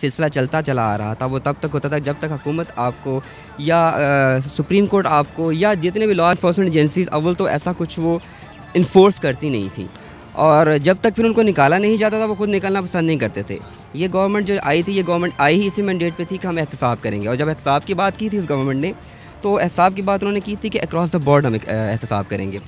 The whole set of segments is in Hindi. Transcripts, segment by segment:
सिलसिला चलता चला आ रहा था वो तब तक होता था जब तक हुकूमत आपको या सुप्रीम कोर्ट आपको या जितने भी लॉ इन्फोर्समेंट एजेंसीज अव्वल तो ऐसा कुछ वो इन्फोर्स करती नहीं थी, और जब तक फिर उनको निकाला नहीं जाता था वो खुद निकालना पसंद नहीं करते थे। ये गवर्नमेंट जो आई थी, ये गवर्नमेंट आई ही इसी मैंडेट पे थी कि हम एहतसाब करेंगे, और जब एहतसाब की बात की थी उस गवर्नमेंट ने, तो एहतसाब की बात उन्होंने की थी कि अक्रॉस द बोर्ड हम एहतसाब करेंगे।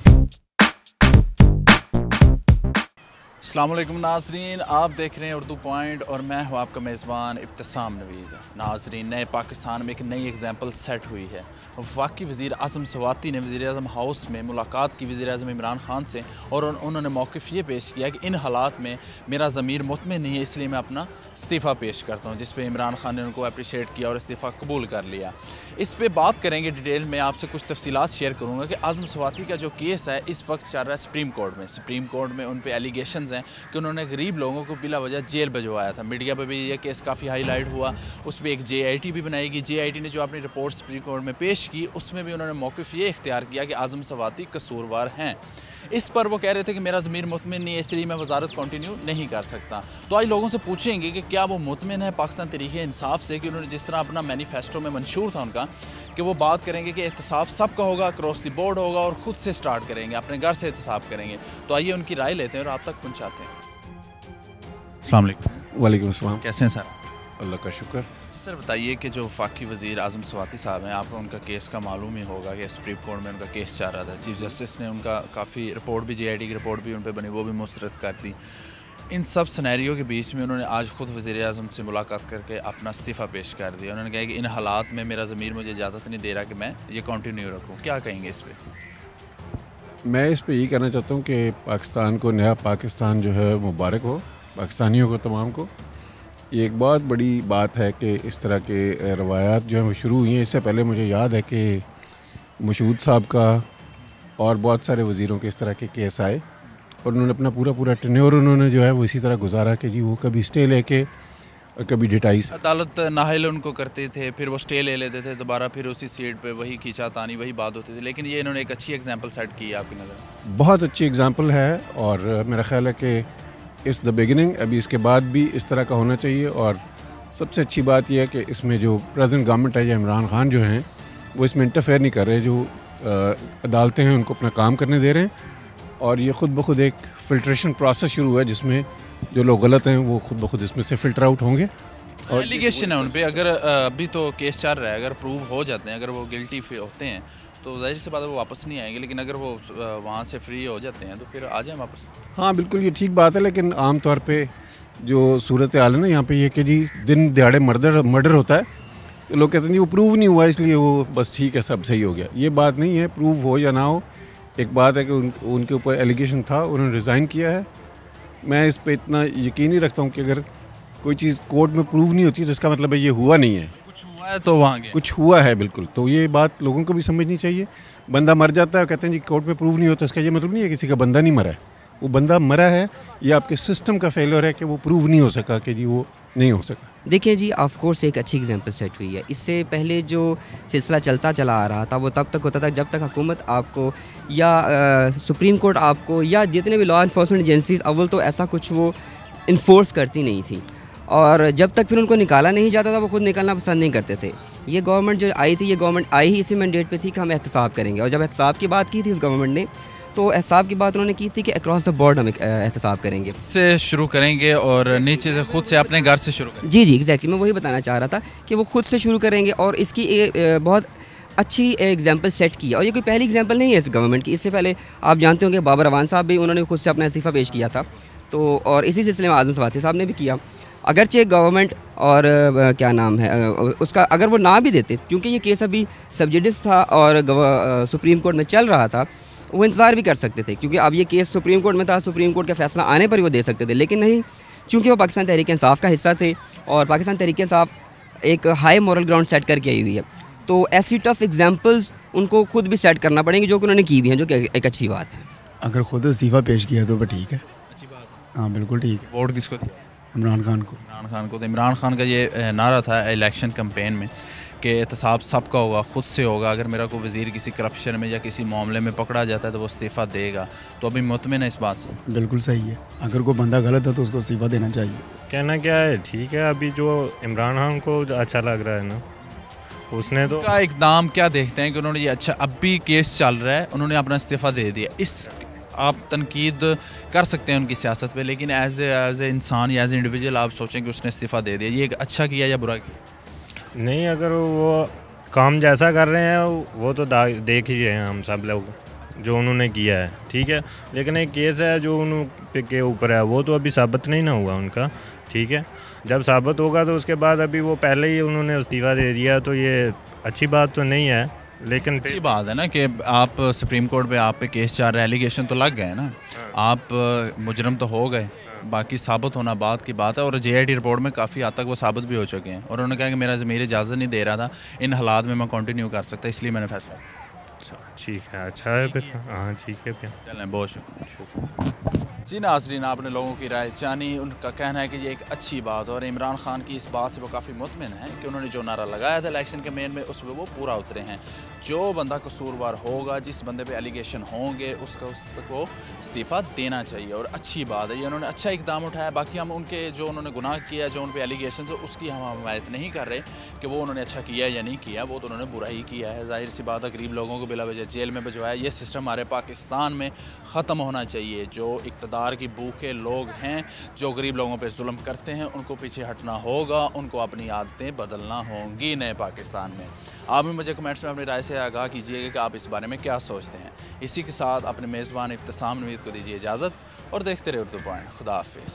अस्सलाम वालेकुम नाजरीन, आप देख रहे हैं उर्दू पॉइंट और मैं हूं आपका मेज़बान इब्तिसाम नवीद। नाजरीन, नए पाकिस्तान में एक नई एग्जाम्पल सेट हुई है। वफाकी वज़ीर आज़म स्वाति ने वज़ीर आज़म हाउस में मुलाकात की वज़ीर आज़म इमरान ख़ान से, और उन्होंने मौक़िफ़ ये पेश किया कि इन हालात में मेरा ज़मीर मुतमिन नहीं है, इसलिए मैं अपना इस्तीफ़ा पेश करता हूँ, जिस पर इमरान ख़ान ने उनको अप्रिशिएट किया और इस्तीफ़ा कबूल कर लिया। इस पर बात करेंगे डिटेल में, आपसे कुछ तफसीलात शेयर करूँगा कि आज़म स्वाति का जो केस है इस वक्त चल रहा है सुप्रीम कोर्ट में। सुप्रीम कोर्ट में उन पर एलिगेशंस हैं कि उन्होंने गरीब लोगों को बिला वजह जेल भिजवाया था। मीडिया पर भी ये केस काफ़ी हाईलाइट हुआ, उस पर एक JIT भी बनाई गई। JIT ने जो अपनी रिपोर्ट सुप्रीम कोर्ट में पेश की, उसमें भी उन्होंने मौक़िफ़ ये इख्तियार किया कि आज़म स्वाति कसूरवार हैं। इस पर वो कह रहे थे कि मेरा ज़मीर मुतमिन नहीं है, इसलिए मैं वजारत कंटिन्यू नहीं कर सकता। तो आज लोगों से पूछेंगे कि क्या वो मुतमिन है पाकिस्तान तहरीक इंसाफ से, कि उन्होंने जिस तरह अपना मैनिफेस्टो में मंशूर था उनका, कि वो बात करेंगे कि एहतसाब सबका होगा, क्रॉस द बोर्ड होगा और ख़ुद से स्टार्ट करेंगे, अपने घर से एहतसाब करेंगे। तो आइए उनकी राय लेते हैं और आप तक पहुँचाते हैं। अस्सलाम वालेकुम। वालेकुम अस्सलाम। कैसे हैं सर? अल्लाह का शुक्र। सर बताइए कि जो वफाकी वज़ीर आज़म स्वाति साहब हैं, आपको उनका केस का मालूम ही होगा कि सुप्रीम कोर्ट में उनका केस चल रहा था। चीफ जस्टिस ने उनका काफ़ी रिपोर्ट भी, JIT की रिपोर्ट भी उन पर बनी, वो भी मुस्तरद कर दी। इन सब सिनेरियो के बीच में उन्होंने आज ख़ुद वज़ीर आज़म से मुलाकात करके अपना इस्तीफ़ा पेश कर दिया। उन्होंने कहा कि इन हालात में मेरा ज़मीर मुझे इजाज़त नहीं दे रहा कि मैं ये कंटिन्यू रखूँ। क्या कहेंगे इस पर? मैं इस पे यही कहना चाहता हूँ कि पाकिस्तान को, नया पाकिस्तान जो है मुबारक हो पाकिस्तानियों को, तमाम को। ये एक बहुत बड़ी बात है कि इस तरह के रवायात जो हैं वो शुरू हुई हैं। इससे पहले मुझे याद है कि मशहूद साहब का और बहुत सारे वज़ीरों के इस तरह के केस आए, और उन्होंने अपना पूरा टेन्योर उन्होंने जो है वो इसी तरह गुजारा कि जी वो कभी स्टे लेके और कभी डिटाइज अदालत नाहिल उनको करते थे, फिर वो स्टे ले लेते थे, दोबारा फिर उसी सीट पे वही खींचातानी, वही बात होती थी। लेकिन ये इन्होंने एक अच्छी एग्जांपल सेट की है आपकी नज़र? बहुत अच्छी एग्जांपल है, और मेरा ख्याल है कि इस द बिगिनिंग, अभी इसके बाद भी इस तरह का होना चाहिए। और सबसे अच्छी बात यह है कि इसमें जो प्रेजेंट गवर्नमेंट है या इमरान खान जो हैं वो इसमें इंटरफेयर नहीं कर रहे। जो अदालतें हैं उनको अपना काम करने दे रहे हैं, और ये ख़ुद ब खुद एक फ़िल्ट्रेशन प्रोसेस शुरू हुआ है जिसमें जो लोग गलत हैं वो खुद ब खुद इसमें से फ़िल्टर आउट होंगे। और एलिगेशन है उन पर, अगर अभी तो केस चल रहा है, अगर प्रूव हो जाते हैं, अगर वो गिल्टी होते हैं तो जाहिर सी बात है वो वापस नहीं आएंगे। लेकिन अगर वो वहाँ से फ्री हो जाते हैं तो फिर आ जाए वापस। हाँ बिल्कुल, ये ठीक बात है। लेकिन आम तौर पे जो सूरत हाल है ना यहाँ पे, ये कि जी दिन दिहाड़े मर्डर होता है, तो लोग कहते हैं जी वो प्रूव नहीं हुआ इसलिए वो बस ठीक है, सब सही हो गया। ये बात नहीं है, प्रूव हो या ना हो। एक बात है कि उनके ऊपर एलिगेशन था, उन्होंने रिज़ाइन किया है। मैं इस पर इतना यकीन ही रखता हूँ कि अगर कोई चीज़ कोर्ट में प्रूव नहीं होती तो इसका मतलब है ये हुआ नहीं है। कुछ हुआ है तो वहाँ गया, कुछ हुआ है बिल्कुल। तो ये बात लोगों को भी समझनी चाहिए। बंदा मर जाता है, कहते हैं जी कोर्ट में प्रूव नहीं होता, इसका ये मतलब नहीं है किसी का बंदा नहीं मरा है। वो बंदा मरा है, ये आपके सिस्टम का फेलियर है कि वो प्रूव नहीं हो सका कि जी वो नहीं हो सका। देखिए जी, ऑफ कोर्स एक अच्छी एग्जांपल सेट हुई है। इससे पहले जो सिलसिला चलता चला आ रहा था वो तब तक होता था जब तक हुकूमत आपको या सुप्रीम कोर्ट आपको या जितने भी लॉ इन्फोर्समेंट एजेंसीज अव्वल तो ऐसा कुछ वो इन्फोर्स करती नहीं थी, और जब तक फिर उनको निकाला नहीं जाता था वो खुद निकालना पसंद नहीं करते थे। ये गवर्नमेंट जो आई थी, ये गवर्नमेंट आई ही इसी मैंडेट पे थी कि हम एहतसाब करेंगे, और जब एहतसाब की बात की थी उस गवर्नमेंट ने, तो एहतसाब की बात उन्होंने की थी कि अक्रॉस द बोर्ड हम एहतसाब करेंगे। से शुरू करेंगे और नीचे से खुद से अपने घर से शुरू करेंगे। जी एग्जैक्टली, मैं वही बताना चाह रहा था कि वो खुद से शुरू करेंगे, और इसकी बहुत अच्छी एग्जांपल सेट की है। और ये कोई पहली एग्जांपल नहीं है इस गवर्नमेंट की। इससे पहले आप जानते होंगे बाबर अवान साहब भी, उन्होंने खुद से अपना इस्तीफ़ा पेश किया था। तो और इसी सिलसिले में आज़म स्वाति साहब ने भी किया। अगरचे गवर्नमेंट और क्या नाम है उसका, अगर वो ना भी देते, क्योंकि ये केस अभी सबजुडिस था और सुप्रीम कोर्ट में चल रहा था, वो इंतज़ार भी कर सकते थे, क्योंकि अब ये केस सुप्रीम कोर्ट में था, सुप्रीम कोर्ट का फैसला आने पर ही वो दे सकते थे। लेकिन नहीं, चूँकि वो पाकिस्तान तहरीक इंसाफ का हिस्सा थे, और पाकिस्तान तहरीक इंसाफ एक हाई मॉरल ग्राउंड सेट करके आई हुई है, तो ऐसी टफ एग्जांपल्स उनको खुद भी सेट करना पड़ेंगे, जो कि उन्होंने की भी हैं, जो कि एक अच्छी बात है। अगर खुद इस्तीफ़ा पेश किया तो ठीक है। अच्छी बात है। हाँ बिल्कुल ठीक है। वोट किसको दिया? इमरान खान को। इमरान खान को तो इमरान खान का ये नारा था इलेक्शन कैंपेन में कि एहतसाब सबका होगा, ख़ुद से होगा। अगर मेरा कोई वज़ीर किसी करप्शन में या किसी मामले में पकड़ा जाता है तो वो इस्तीफ़ा देगा। तो अभी मुतमिन है इस बात से? बिल्कुल सही है, अगर कोई बंदा गलत है तो उसको इस्तीफ़ा देना चाहिए। कहना क्या है, ठीक है। अभी जो इमरान खान को अच्छा लग रहा है ना, उसने तो का इकदाम क्या देखते हैं कि उन्होंने ये अच्छा, अब भी केस चल रहा है, उन्होंने अपना इस्तीफ़ा दे दिया। इस आप तनकीद कर सकते हैं उनकी सियासत पे, लेकिन एज ए इंसान या एज ए इंडिविजुअल आप सोचें कि उसने इस्तीफ़ा दे दिया, ये अच्छा किया या बुरा किया? नहीं, अगर वो काम जैसा कर रहे हैं वो तो देख ही रहे हैं हम सब लोग जो उन्होंने किया है, ठीक है। लेकिन एक केस है जो उन के ऊपर है, वो तो अभी साबित नहीं ना हुआ उनका, ठीक है। जब साबित होगा तो उसके बाद, अभी वो पहले ही उन्होंने इस्तीफ़ा दे दिया तो ये अच्छी बात तो नहीं है। लेकिन अच्छी बात है ना कि आप सुप्रीम कोर्ट पे आप पे केस चल रहा है, एलिगेशन तो लग गए ना, आप मुजरम तो हो गए, बाकी साबित होना बात की बात है। और JIT रिपोर्ट में काफ़ी हद तक वो साबित भी हो चुके हैं, और उन्होंने कहा कि मेरा ज़मीर इजाज़त नहीं दे रहा था, इन हालात में मैं कंटिन्यू कर सकता, इसलिए मैंने फैसला। ठीक है, अच्छा है फिर। हाँ ठीक है फिर, चलें, बहुत शुक्रिया। जी नाज़रीन, आपने लोगों की राय जानी। उनका कहना है कि ये एक अच्छी बात है, और इमरान खान की इस बात से वो काफ़ी मुतमिन है कि उन्होंने जो नारा लगाया था इलेक्शन कैंपेन में, उसमें वो पूरा उतरे हैं। जो बंदा कसूरवार होगा, जिस बंदे पे एलिगेशन होंगे, उसको इस्तीफ़ा देना चाहिए, और अच्छी बात है, ये उन्होंने अच्छा इकदाम उठाया। बाकी हम उनके जो उन्होंने गुनाह किया, जो उन पर एलिगेशन है, उसकी हम हमायत नहीं कर रहे कि वो उन्होंने अच्छा किया या नहीं किया, वो तो उन्होंने बुरा ही किया है। जाहिर सी बात है, गरीब लोगों को बिला वजह जेल में भिजवाया, ये सिस्टम हमारे पाकिस्तान में ख़त्म होना चाहिए। जो इक़्तिदार की भूखे लोग हैं, जो गरीब लोगों पे जुल्म करते हैं, उनको पीछे हटना होगा, उनको अपनी आदतें बदलना होंगी नए पाकिस्तान में। आप भी मुझे कमेंट्स में अपनी राय से आगाह कीजिएगा कि आप इस बारे में क्या सोचते हैं। इसी के साथ अपने मेज़बान इब्तिसाम नवीद को दीजिए इजाज़त, और देखते रहे उर्दू पॉइंट। खुदा हाफिज़।